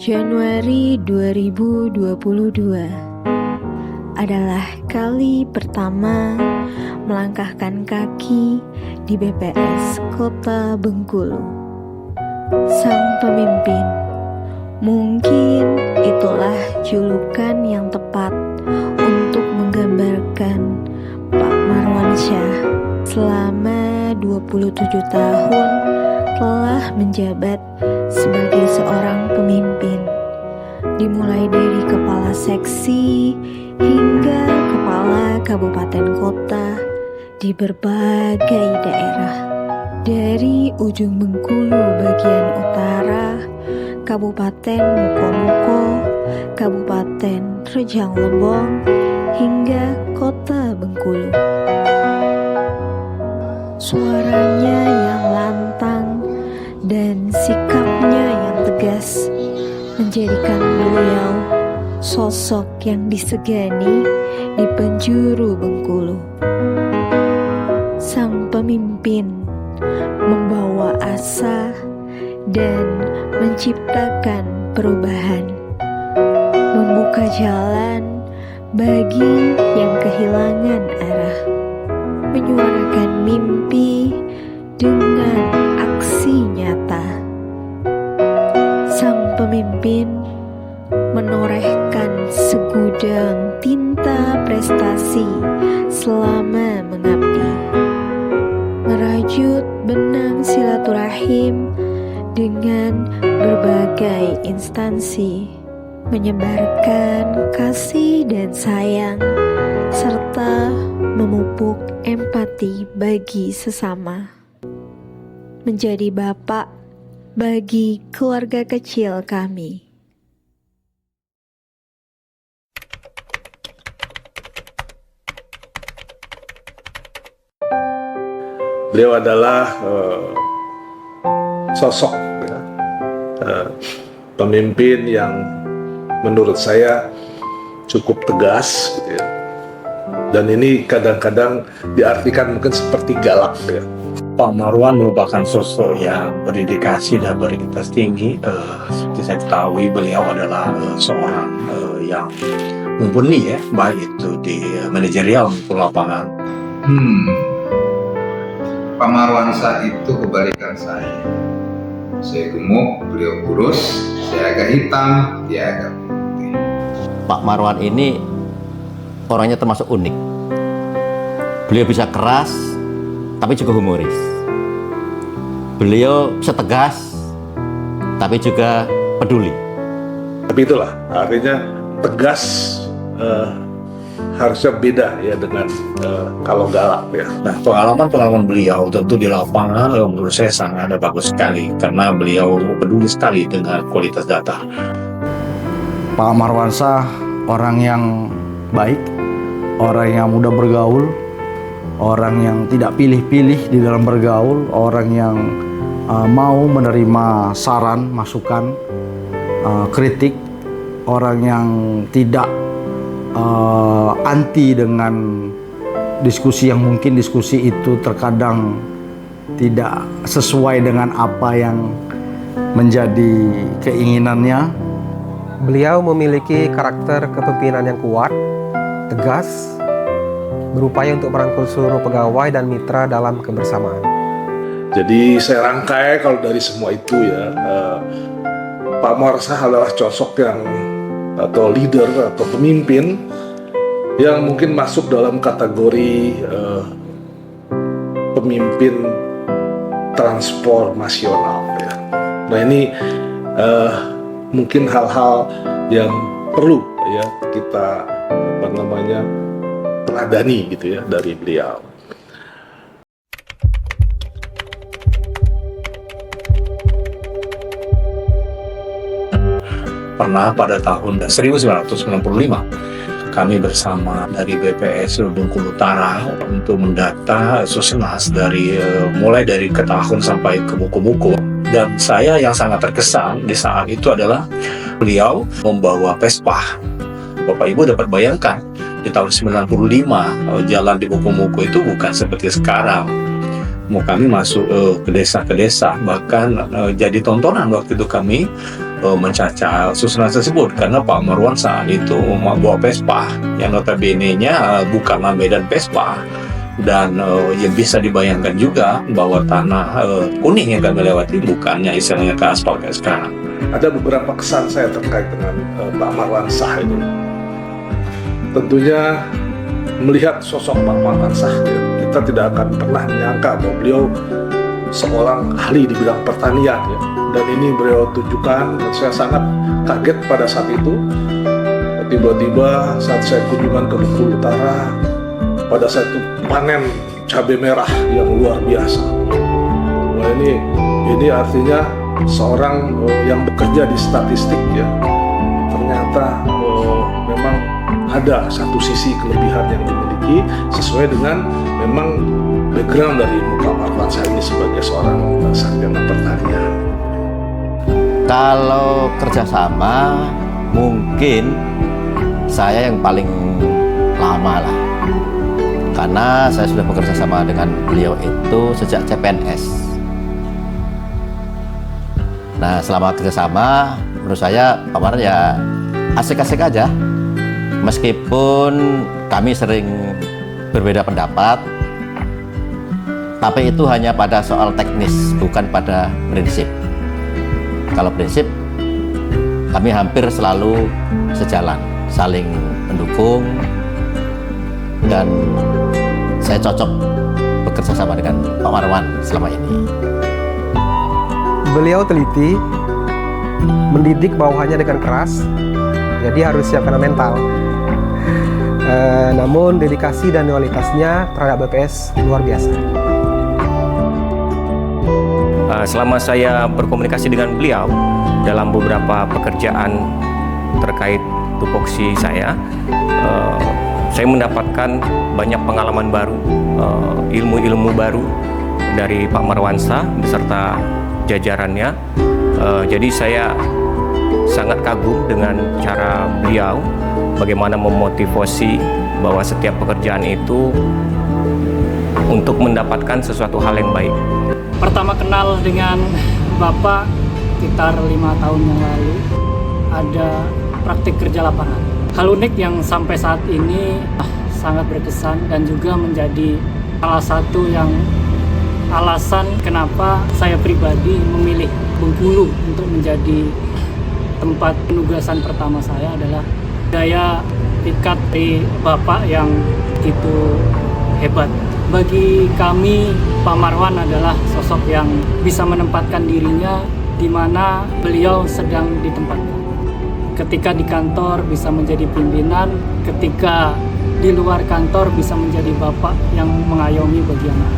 Januari 2022 adalah kali pertama melangkahkan kaki di BPS Kota Bengkulu. Sang pemimpin, mungkin itulah julukan yang tepat untuk menggambarkan Pak Marwansyah selama 27 tahun telah menjabat sebagai seorang pemimpin, dimulai dari kepala seksi hingga kepala kabupaten kota di berbagai daerah, dari ujung Bengkulu bagian utara, Kabupaten Mukomuko, Kabupaten Rejang Lebong, hingga Kota Bengkulu. Suaranya yang lantang dan sikapnya yang tegas menjadikan beliau sosok yang disegani di penjuru Bengkulu. Sang pemimpin membawa asa dan menciptakan perubahan, membuka jalan bagi yang kehilangan arah, menyuarakan mimpi dengan aksi nyata. Sang pemimpin menorehkan segudang tinta prestasi selama mengabdi, merajut benang silaturahim dengan berbagai instansi, menyebarkan kasih dan sayang, serta memupuk empati bagi sesama, menjadi bapak bagi keluarga kecil kami. Beliau adalah sosok pemimpin yang menurut saya cukup tegas, gitu ya. Dan ini kadang-kadang diartikan mungkin seperti galak, ya. Pak Marwan merupakan sosok yang berdedikasi dan berintegritas tinggi. Seperti saya ketahui, beliau adalah seorang yang mumpuni, ya, baik itu di manajerial maupun lapangan. Pak Marwansyah itu kebalikan saya. Saya gemuk, beliau kurus. Saya agak hitam, dia agak putih. Pak Marwan ini orangnya termasuk unik. Beliau bisa keras, tapi juga humoris. Beliau setegas, tapi juga peduli. Tapi itulah artinya tegas, harusnya beda ya dengan kalau galak, ya. Nah, pengalaman beliau tentu di lapangan menurut saya sangat bagus sekali karena beliau peduli sekali dengan kualitas data. Pak Marwansyah orang yang baik, orang yang mudah bergaul, orang yang tidak pilih-pilih di dalam bergaul, orang yang mau menerima saran, masukan, kritik, orang yang tidak anti dengan diskusi yang mungkin diskusi itu terkadang tidak sesuai dengan apa yang menjadi keinginannya. Beliau memiliki karakter kepemimpinan yang kuat, tegas, berupaya untuk merangkul seluruh pegawai dan mitra dalam kebersamaan. Jadi saya rangkai kalau dari semua itu, ya, Pak Marwansyah adalah sosok yang atau leader atau pemimpin yang mungkin masuk dalam kategori pemimpin transformasional, ya. Nah, ini mungkin hal-hal yang perlu, ya, kita teladani gitu, ya, dari beliau. Pernah pada tahun 1995 kami bersama dari BPS Bengkulu Utara untuk mendata Susenas dari mulai dari Ketahun sampai ke Mukomuko. Dan saya yang sangat terkesan di saat itu adalah beliau membawa Vespa. Bapak Ibu dapat bayangkan di tahun 95 jalan di Mukomuko itu bukan seperti sekarang. Mau kami masuk ke desa, bahkan jadi tontonan waktu itu kami mencacar Susanas tersebut, karena Pak Marwan saat itu membawa Vespa yang notabene-nya bukanlah medan Vespa. Dan yang bisa dibayangkan juga bahwa tanah kuning yang kami lewati bukannya istilahnya ke aspal kayak sekarang. Ada beberapa kesan saya terkait dengan Pak Marwansah ini. Tentunya melihat sosok Pak Marwansah, kita tidak akan pernah menyangka bahwa beliau seorang ahli di bidang pertanian ya. Dan ini beliau tunjukkan, dan saya sangat kaget pada saat itu. Tiba-tiba saat saya kunjungan ke Bengkulu Utara, pada saat itu panen cabai merah yang luar biasa. Wah, ini artinya seorang yang bekerja di statistik ya, ternyata memang ada satu sisi kelebihan yang dimiliki sesuai dengan memang background dari Pak Marwansah ini sebagai seorang sarjana pertanian. Kalau kerjasama mungkin saya yang paling lama lah, karena saya sudah bekerja sama dengan beliau itu sejak CPNS. Nah, selama kerjasama menurut saya Pak Marwan ya asik-asik aja, meskipun kami sering berbeda pendapat, tapi itu hanya pada soal teknis, bukan pada prinsip. Kalau prinsip, kami hampir selalu sejalan, saling mendukung, dan saya cocok bekerja sama dengan Pak Marwan selama ini. Beliau teliti, mendidik bawahannya dengan keras, jadi harus siap karena mental. Namun dedikasi dan loyalitasnya terhadap BPS luar biasa. Selama saya berkomunikasi dengan beliau dalam beberapa pekerjaan terkait tupoksi saya mendapatkan banyak pengalaman baru, ilmu-ilmu baru dari Pak Marwansah beserta jajarannya. Jadi saya sangat kagum dengan cara beliau bagaimana memotivasi bahwa setiap pekerjaan itu untuk mendapatkan sesuatu hal yang baik. Pertama kenal dengan Bapak sekitar 5 tahun yang lalu, ada praktik kerja lapangan. Hal unik yang sampai saat ini sangat berkesan dan juga menjadi salah satu yang alasan kenapa saya pribadi memilih Bengkulu untuk menjadi tempat penugasan pertama saya adalah daya pikat dari Bapak yang begitu hebat. Bagi kami, Pak Marwan adalah sosok yang bisa menempatkan dirinya di mana beliau sedang ditempatkan. Ketika di kantor bisa menjadi pimpinan, ketika di luar kantor bisa menjadi bapak yang mengayomi bagi anak.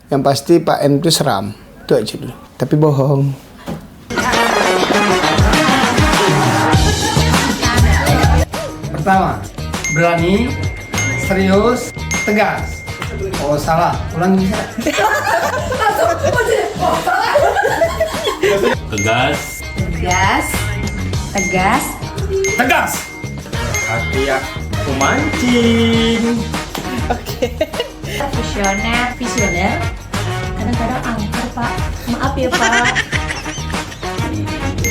Yang pasti Pak M itu seram, itu aja dulu. Tapi bohong. Pertama, berani, serius, tegas. Oh salah, ulangi bisa. Tegas. Tegas. Tegas. Tegas. Hati aku mancing. Visioner. Kadang-kadang angker, Pak. Maaf ya, Pak.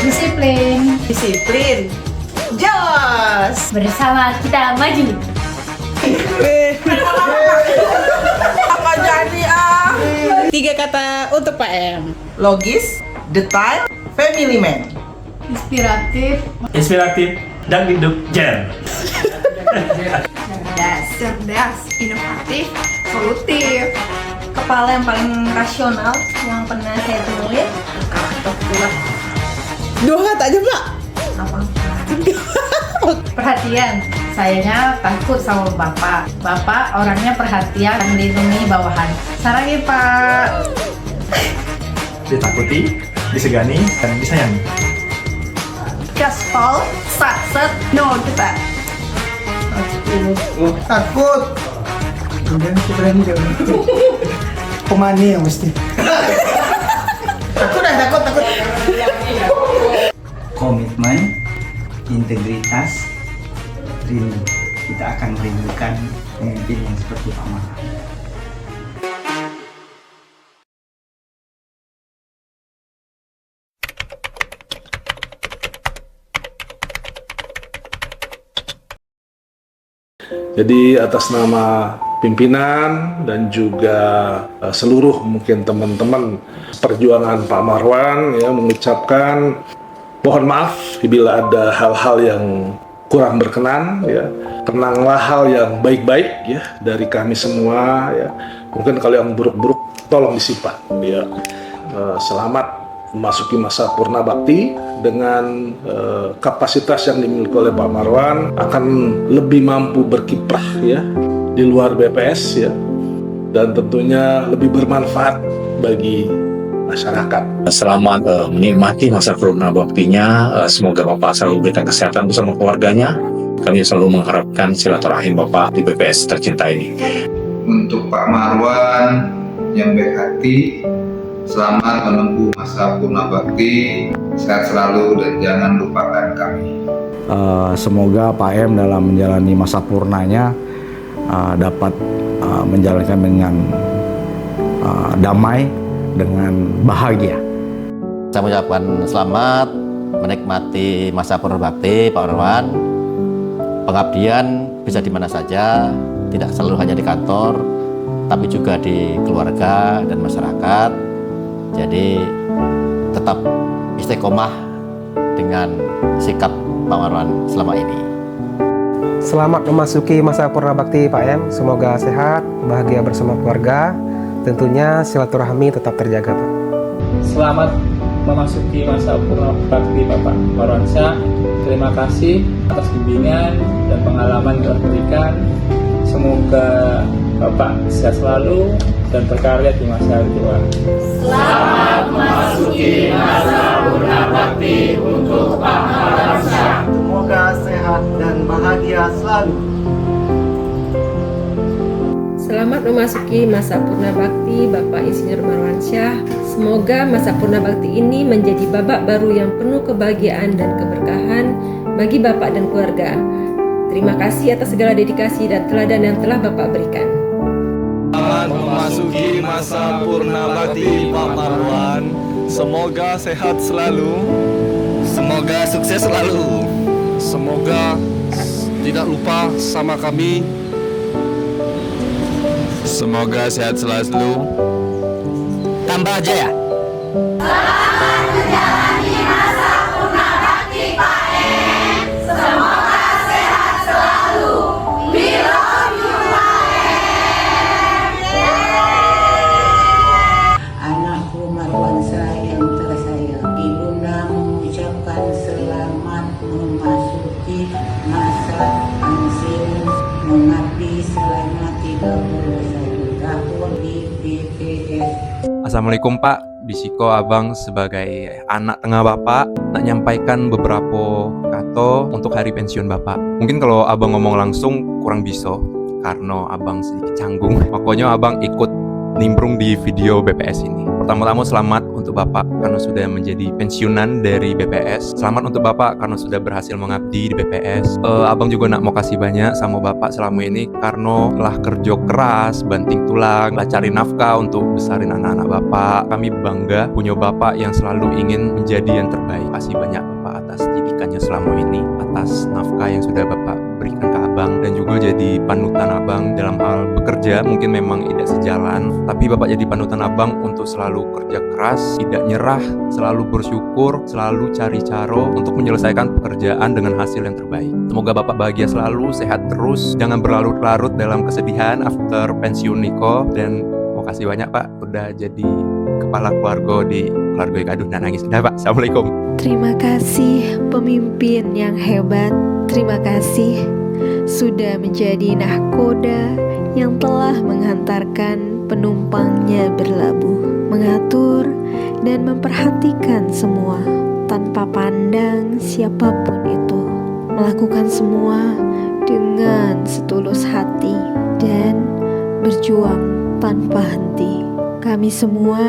Disiplin. Jos. Bersama kita maju. Apa jadi ah? 3 kata untuk Pak M. Logis, detail, family man. Inspiratif. Dan hidup jen. Cerdas, inovatif, solutif. Kepala yang paling rasional yang pernah saya temui. Karakter kuat. 2 kata aja, Pak. Apa? Perhatian. Sayanya takut sama Bapak. Bapak orangnya perhatian, melindungi bawahan. Sarangi, Pak. Ditakuti, disegani, dan disayangi. Gaspol, satset, no kita. Takut. Kemudian kita berani dong. Pemani yang mesti. Takut. Komitmen, integritas, rindu. Kita akan merindukan pemimpin yang seperti Pak Marwan. Jadi atas nama pimpinan dan juga seluruh mungkin teman-teman perjuangan Pak Marwan ya, mengucapkan mohon maaf bila ada hal-hal yang kurang berkenan ya. Kenanglah hal yang baik-baik ya dari kami semua ya. Mungkin kalau yang buruk-buruk tolong disifat ya. Selamat memasuki masa purna bakti dengan kapasitas yang dimiliki oleh Pak Marwan akan lebih mampu berkiprah ya di luar BPS ya, dan tentunya lebih bermanfaat bagi masyarakat. Selamat menikmati masa purna baktinya. Semoga Bapak selalu berikan kesehatan bersama keluarganya. Kami selalu mengharapkan silaturahim Bapak di BPS tercinta ini. Untuk Pak Marwan yang baik hati, selamat menempuh masa purna bakti, sehat selalu dan jangan lupakan kami. Semoga Pak M dalam menjalani masa purnanya dapat menjalankan dengan damai, dengan bahagia. Saya mengucapkan selamat menikmati masa purna bakti Pak Marwan. Pengabdian bisa di mana saja, tidak selalu hanya di kantor, tapi juga di keluarga dan masyarakat. Jadi tetap istiqomah dengan sikap Pak Marwan selama ini. Selamat memasuki masa purna bakti Pak M. Semoga sehat, bahagia bersama keluarga. Tentunya silaturahmi tetap terjaga, Pak. Selamat memasuki masa purna bakti Bapak Marwansyah. Terima kasih atas bimbingan dan pengalaman yang telah berikan. Semoga Bapak sehat selalu dan berkarya di masa tua. Selamat memasuki masa purna bakti untuk Pak Marwansyah. Semoga sehat dan bahagia selalu. Selamat memasuki masa purna bakti Bapak Insinyur Marwansyah. Semoga masa purna bakti ini menjadi babak baru yang penuh kebahagiaan dan keberkahan bagi Bapak dan keluarga. Terima kasih atas segala dedikasi dan teladan yang telah Bapak berikan. Selamat memasuki masa purna bakti Pak Marwan. Semoga sehat selalu. Semoga sukses selalu. Semoga tidak lupa sama kami. Semoga sehat selalu. Tambah aja ya. Selamat menjalani masa purna bakti Pak M. Semoga sehat selalu. We love you Pak M. Anakku Marwansyah yang tersayang, Ibunda mengucapkan selamat memasuki masa pensiun mengabdi selama 31 tahun di BPS. Assalamualaikum Pak, Bisiko Abang sebagai anak tengah Bapak nak nyampaikan beberapa kata untuk hari pensiun Bapak. Mungkin kalau Abang ngomong langsung kurang bisa karena Abang sedikit canggung. Makanya Abang ikut nimbrung di video BPS ini. Pertama-tama selamat untuk Bapak karena sudah menjadi pensiunan dari BPS. Selamat untuk Bapak karena sudah berhasil mengabdi di BPS. Abang juga nak mau kasih banyak sama Bapak selama ini karena telah kerja keras, banting tulang, telah cari nafkah untuk besarin anak-anak Bapak. Kami bangga punya Bapak yang selalu ingin menjadi yang terbaik. Kasih banyak Bapak atas didikannya selama ini, atas nafkah yang sudah Bapak berikan ke Abang, dan juga jadi panutan Abang dalam hal bekerja. Mungkin memang tidak sejalan, tapi Bapak jadi panutan Abang untuk selalu kerja keras, tidak nyerah, selalu bersyukur, selalu cari cara untuk menyelesaikan pekerjaan dengan hasil yang terbaik. Semoga Bapak bahagia selalu, sehat terus, jangan berlarut-larut dalam kesedihan after pensiun Niko. Dan mau kasih banyak Pak udah jadi kepala keluarga di keluarga Gaduh dan Nangis. Udah Pak, Assalamualaikum. Terima kasih pemimpin yang hebat. Terima kasih sudah menjadi nahkoda yang telah menghantarkan penumpangnya berlabuh, mengatur dan memperhatikan semua tanpa pandang siapapun itu, melakukan semua dengan setulus hati dan berjuang tanpa henti. Kami semua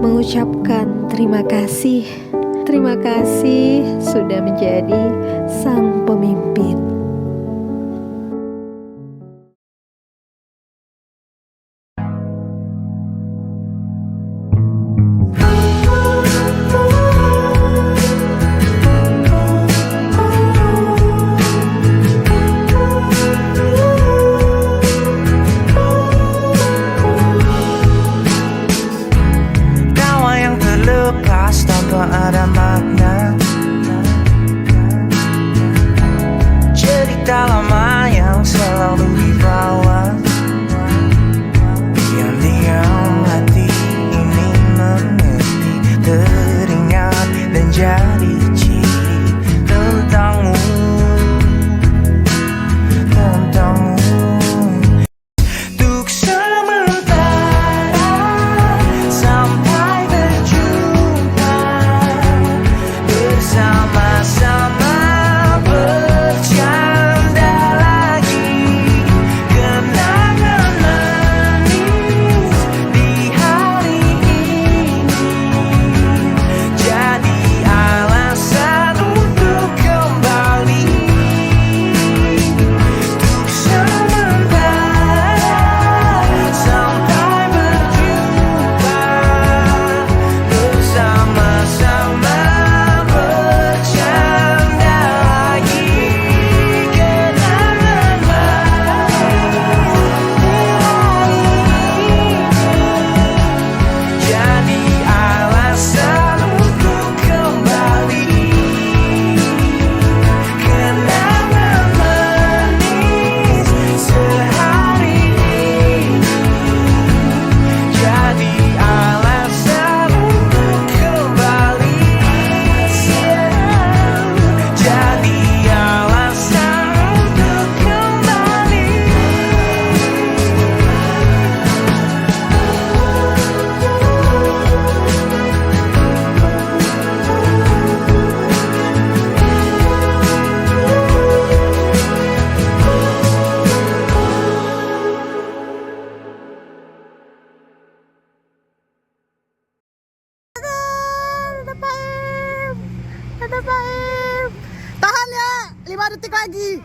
mengucapkan terima kasih Terima kasih sudah menjadi sang pemimpin. Ada makna cerita lama yang selalu dibawa, yang diam hati ini mengerti, teringat dan jadi ciri tentangmu, tentangmu. Untuk sementara sampai berjumpa, bersama-sama bercanda lagi, kenangan manis di hari ini jadi alasan untuk kembali. Untuk sementara sampai berjumpa, bersama-sama bercanda lagi, kenangan manis jadi alasan untuk kembali, kenangan manis sehari ini jadi alasan untuk kembali, jadi alasan untuk kembali. Tahan ya, 5 detik lagi.